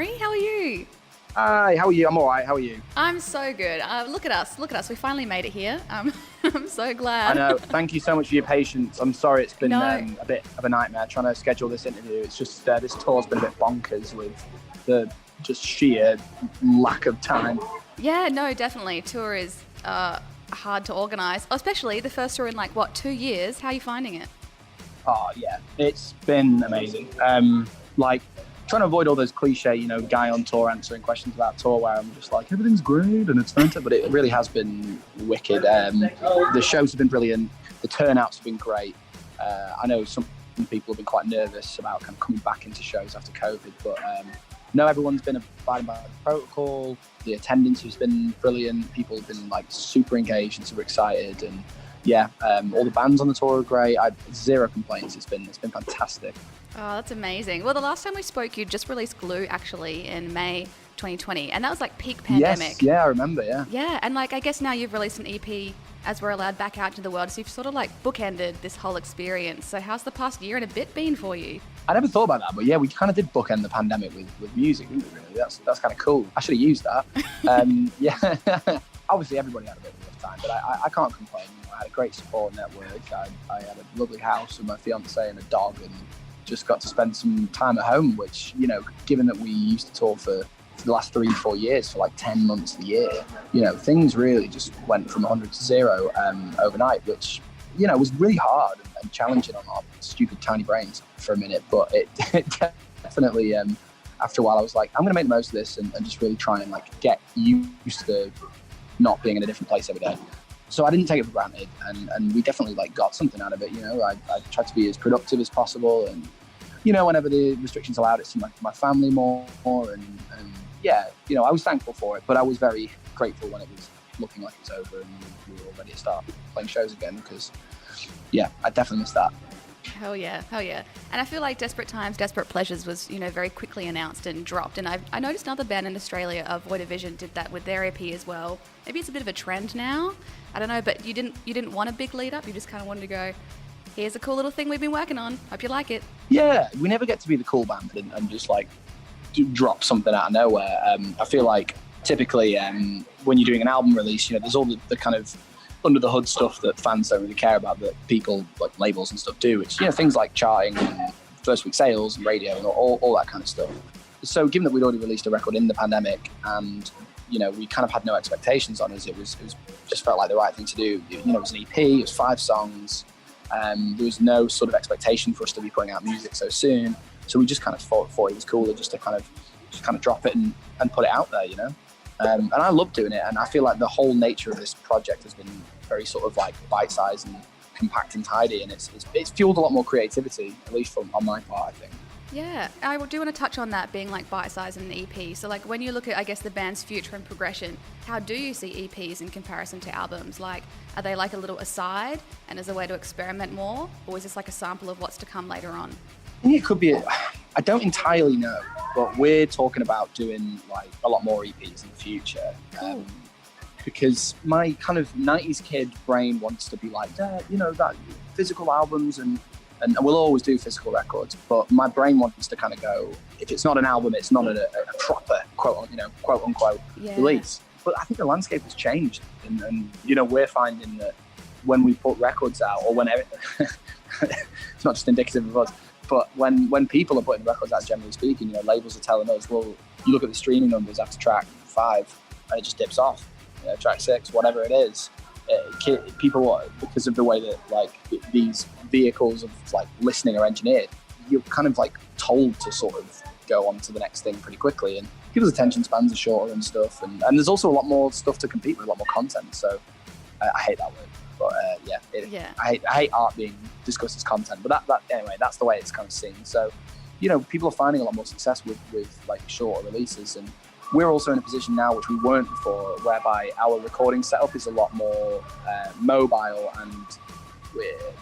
Henry. How are you? Hi, how are you? I'm all right. How are you? I'm so good. Look at us. Look at us. We finally made it here. I'm so I glad. know. Thank you so much for your patience. I'm sorry it's been No. a bit of a nightmare trying to schedule this interview. It's just this tour's been a bit bonkers with the just sheer lack of time. Yeah, no, definitely. Tour is hard to organise, especially the first tour in 2 years. How are you finding it? Oh, yeah. It's been amazing. Like, trying to avoid all those cliche, guy on tour answering questions about tour where I'm just like, everything's great and it's fantastic, but it really has been wicked. The shows have been brilliant. The turnouts have been great. I know some people have been quite nervous about kind of coming back into shows after COVID, but no, everyone's been abiding by the protocol. The attendance has been brilliant. People have been super engaged and super excited, and yeah, all the bands on the tour are great. I zero complaints. It's been fantastic. Oh, that's amazing. Well, the last time we spoke, you just released Glue, actually, in May 2020, and that was peak pandemic. Yes, yeah, I remember, yeah. Yeah, and I guess now you've released an EP as we're allowed back out into the world, so you've sort of bookended this whole experience. So how's the past year and a bit been for you? I never thought about that, but yeah, we kind of did bookend the pandemic with music, didn't we, really? That's kind of cool. I should have used that. Yeah, obviously everybody had a bit of a rough time, but I can't complain. I had a great support network. I had a lovely house with my fiance and a dog, and just got to spend some time at home, which, given that we used to tour for the last 3-4 years for 10 months a year, things really just went from 100 to 0 overnight, which, was really hard and challenging on our stupid tiny brains for a minute. But it definitely, after a while, I was like, I'm going to make the most of this and just really try and get used to not being in a different place every day. So I didn't take it for granted, and we definitely got something out of it. I tried to be as productive as possible, and whenever the restrictions allowed it, to my family more, and yeah, I was thankful for it, but I was very grateful when it was looking like it was over and we were all ready to start playing shows again, because yeah, I definitely missed that. Hell yeah. And I feel like Desperate Times, Desperate Pleasures was, very quickly announced and dropped. And I noticed another band in Australia, Void of Vision, did that with their EP as well. Maybe it's a bit of a trend now. I don't know, but you didn't want a big lead up. You just kind of wanted to go, here's a cool little thing we've been working on. Hope you like it. Yeah, we never get to be the cool band and just drop something out of nowhere. I feel like typically when you're doing an album release, there's all the kind of under the hood stuff that fans don't really care about, that people labels and stuff do, which things like charting and first week sales and radio and all that kind of stuff. So given that we'd already released a record in the pandemic, and we kind of had no expectations on us, it was just felt like the right thing to do. It was an EP, it was 5 songs. There was no sort of expectation for us to be putting out music so soon, so we just kind of thought it was cooler just to kind of drop it and put it out there, and I love doing it, and I feel like the whole nature of this project has been very sort of bite-sized and compact and tidy, and it's fueled a lot more creativity, at least on my part, I think. Yeah, I do want to touch on that being bite-sized and an EP. So when you look at, I guess, the band's future and progression, how do you see EPs in comparison to albums? Are they a little aside and as a way to experiment more, or is this a sample of what's to come later on? I think it could be. I don't entirely know, but we're talking about doing a lot more EPs in the future. Cool. Because my kind of 90s kid brain wants to be that physical albums, and we'll always do physical records, but my brain wants to kind of go, if it's not an album, it's not a proper quote unquote release. But I think the landscape has changed, and we're finding that when we put records out, or whenever it's not just indicative of us, but when people are putting records out, generally speaking, labels are telling us, well, you look at the streaming numbers after track 5 and it just dips off. Track 6, whatever it is, people, because of the way that these vehicles of listening are engineered, you're kind of told to sort of go on to the next thing pretty quickly, and people's attention spans are shorter and stuff, and there's also a lot more stuff to compete with, a lot more content. So I hate that word, but I hate art being discussed as content, but that anyway, that's the way it's kind of seen. So people are finding a lot more success with shorter releases, and we're also in a position now, which we weren't before, whereby our recording setup is a lot more mobile, and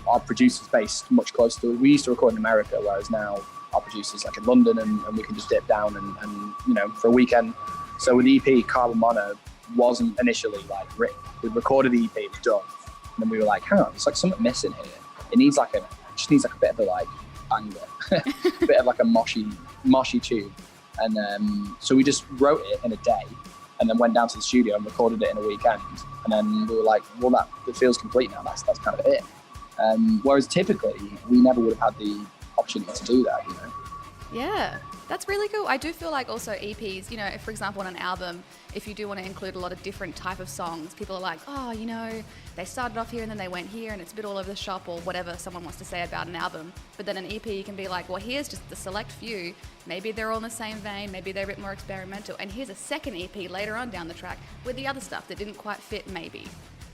our producer's based much closer to. We used to record in America, whereas now our producer's in London, and we can just dip down and for a weekend. So with the EP, Carbon Mono wasn't initially written. We recorded the EP, it was done, and then we were like, hang on, there's something missing here. It needs a bit of a banger, a bit of a moshy tune. And so we just wrote it in a day and then went down to the studio and recorded it in a weekend. And then we were like, well, that feels complete now. That's kind of it. Whereas typically we never would have had the opportunity to do that, you know? Yeah, that's really cool. I do feel like also EPs, you know, if, for example, on an album, if you do want to include a lot of different type of songs, people are like, oh, you know, they started off here and then they went here and it's a bit all over the shop or whatever someone wants to say about an album. But then an EP, you can be like, well, here's just the select few. Maybe they're all in the same vein. Maybe they're a bit more experimental. And here's a second EP later on down the track with the other stuff that didn't quite fit maybe.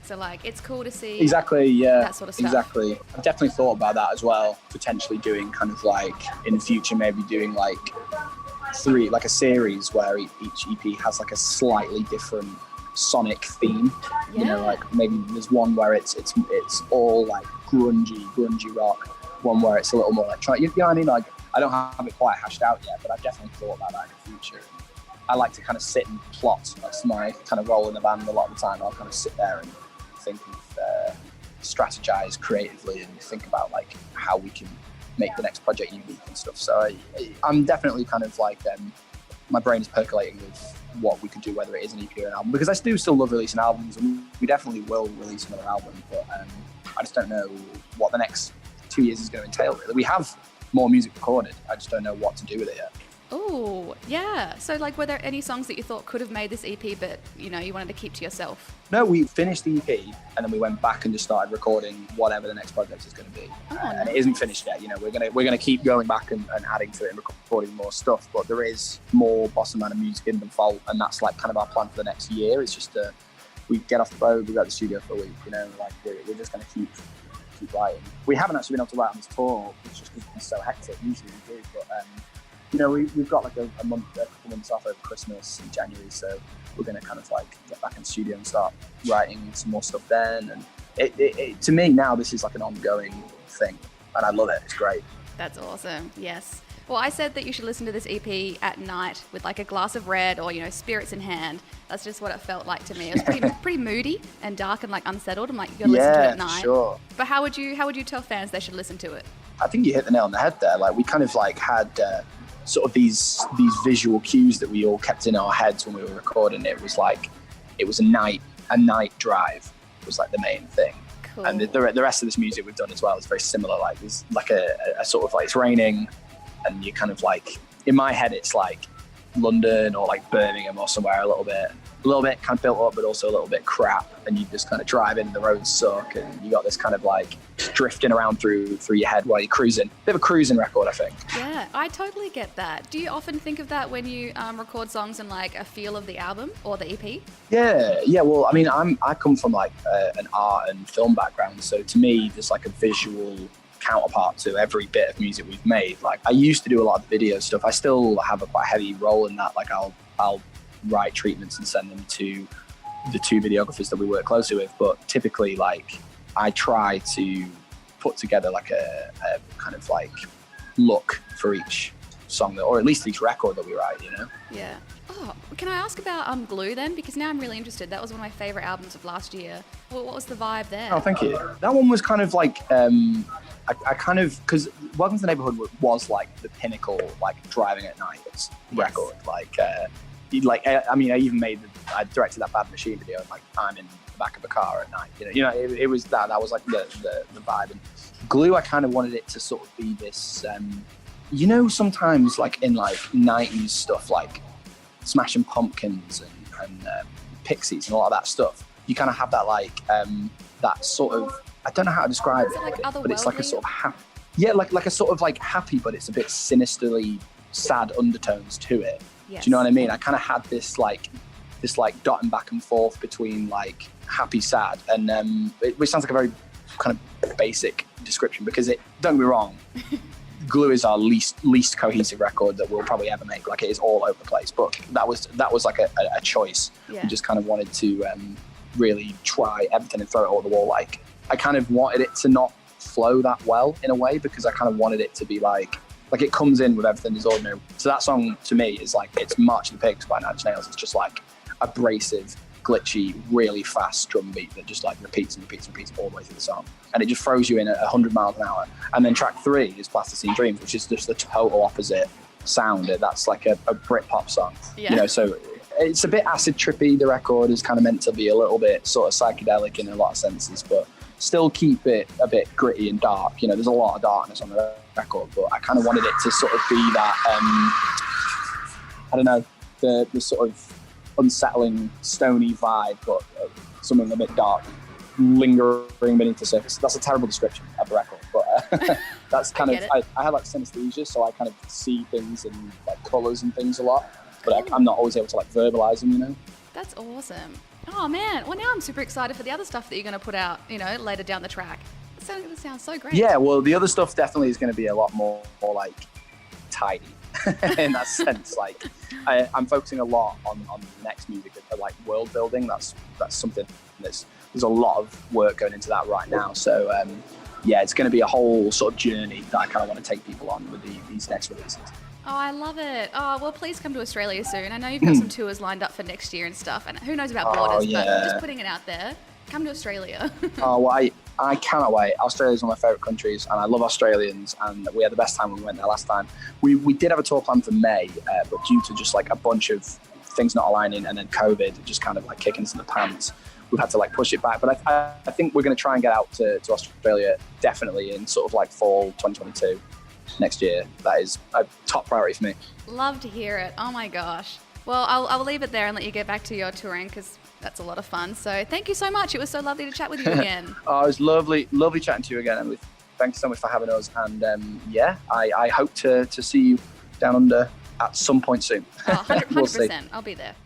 So, like, it's cool to see exactly, yeah, that sort of stuff. Exactly. I've definitely thought about that as well, potentially doing kind of like, in the future, maybe doing like a series where each EP has like a slightly different sonic theme. Yeah. You know, like maybe there's one where it's all like grungy rock, one where it's a little more electronic. You know what I mean? Like, I don't have it quite hashed out yet, but I've definitely thought about that in the future. I like to kind of sit and plot. That's my kind of role in the band a lot of the time. I'll kind of sit there and think of, strategize creatively and think about like how we can make the next project unique and stuff. So I'm definitely kind of like, my brain is percolating with what we could do, whether it is an EP or an album, because I do still love releasing albums, and we definitely will release another album, but I just don't know what the next 2 years is going to entail, really. We have more music recorded, I just don't know what to do with it yet. Oh, yeah. So, like, were there any songs that you thought could have made this EP, but, you know, you wanted to keep to yourself? No, we finished the EP, and then we went back and just started recording whatever the next project is going to be. Oh, and it isn't finished yet. You know, we're gonna keep going back and adding to it and recording more stuff. But there is more Boston Manor music in the vault, and that's like kind of our plan for the next year. It's just we get off the road, we go to the studio for a week. You know, like we're just gonna keep writing. We haven't actually been able to write on this tour, it's just because it's been so hectic. Usually we do, but you know, we've got like a couple months off over Christmas in January, so we're going to kind of like get back in the studio and start writing some more stuff then. And it to me now, this is like an ongoing thing, and I love it. It's great. That's awesome. Yes. Well, I said that you should listen to this EP at night with like a glass of red or, you know, spirits in hand. That's just what it felt like to me. It was pretty moody and dark and like unsettled. I'm like, you got to listen to it at night. Sure. But how would you tell fans they should listen to it? I think you hit the nail on the head there. Like, we kind of like had sort of these visual cues that we all kept in our heads when we were recording. It was like, it was a night drive was like the main thing. Cool. And the rest of this music we've done as well is very similar. Like, there's like a sort of like, it's raining and you kind of like, in my head it's like London or like Birmingham or somewhere a little bit kind of built up, but also a little bit crap, and you just kind of drive in and the roads suck, and you got this kind of like drifting around through your head while you're cruising. Bit of a cruising record, I think. Yeah, I totally get that. Do you often think of that when you record songs and like a feel of the album or the EP? Yeah. Well, I mean, I come from like an art and film background, so to me, there's like a visual counterpart to every bit of music we've made. Like, I used to do a lot of the video stuff. I still have a quite heavy role in that. Like, I'll write treatments and send them to the two videographers that we work closely with, but typically like I try to put together like a kind of like look for each song or at least each record that we write, you know? Yeah. Oh, can I ask about Glue then? Because now I'm really interested. That was one of my favorite albums of last year. What was the vibe there? Oh, thank you. That one was kind of like I kind of, because Welcome to the Neighborhood was like the pinnacle, like driving at night record. I mean, I directed that Bad Machine video, and like I'm in the back of a car at night. You know, it was that was like the vibe. And Glue, I kind of wanted it to sort of be this, you know, sometimes like in like 90s stuff, like Smashing Pumpkins and Pixies and a lot of that stuff, you kind of have that like that sort of, I don't know how to describe it, like but it's like a sort of like a sort of like happy, but it's a bit sinisterly sad undertones to it. Yes. Do you know what I mean? I kind of had this like dotting back and forth between like happy, sad, and which sounds like a very kind of basic description, because don't get me wrong, Glue is our least cohesive record that we'll probably ever make. Like, it is all over the place, but that was like a choice. Yeah. We just kind of wanted to really try everything and throw it all at the wall. Like, I kind of wanted it to not flow that well in a way, because I kind of wanted it to be like it comes in with Everything Is Ordinary. So that song to me is like, it's March of the Pigs by Nine Inch Nails. It's just like abrasive, glitchy, really fast drum beat that just like repeats all the way through the song. And it just throws you in at 100 miles an hour. And then track 3 is Plasticine Dreams, which is just the total opposite sound. That's like a Britpop song, Yeah. you know. So it's a bit acid trippy. The record is kind of meant to be a little bit sort of psychedelic in a lot of senses, but still keep it a bit gritty and dark. You know, there's a lot of darkness on the record, but I kind of wanted it to sort of be that, I don't know, the sort of unsettling, stony vibe, but something a bit dark, lingering beneath the surface. That's a terrible description of the record, but that's kind of, I had like synesthesia, so I kind of see things in like colours and things a lot, but I'm not always able to like verbalise them, you know? That's awesome. Oh man, well now I'm super excited for the other stuff that you're going to put out, you know, later down the track. That sounds so great. Yeah, well the other stuff definitely is going to be a lot more like tidy in that sense. Like I'm focusing a lot on the next music, like world building. That's something there's a lot of work going into that right now. So yeah, it's going to be a whole sort of journey that I kind of want to take people on with these next releases. Oh, I love it. Oh, well, please come to Australia soon. I know you've got some tours lined up for next year and stuff, and who knows about borders, but just putting it out there. Come to Australia. Oh, well, I cannot wait. Australia's one of my favourite countries, and I love Australians, and we had the best time when we went there last time. We did have a tour planned for May, but due to just like a bunch of things not aligning and then COVID just kind of like kicking us in the pants, we've had to like push it back. But I think we're going to try and get out to Australia definitely in sort of like fall 2022. Next year. That is a top priority for me. Love to hear it. Oh my gosh. Well, I'll leave it there and let you get back to your touring because that's a lot of fun. So thank you so much. It was so lovely to chat with you again. Oh, it was lovely chatting to you again, Emily. Thanks so much for having us. And yeah, I hope to see you down under at some point soon. Oh, 100%. We'll see. I'll be there.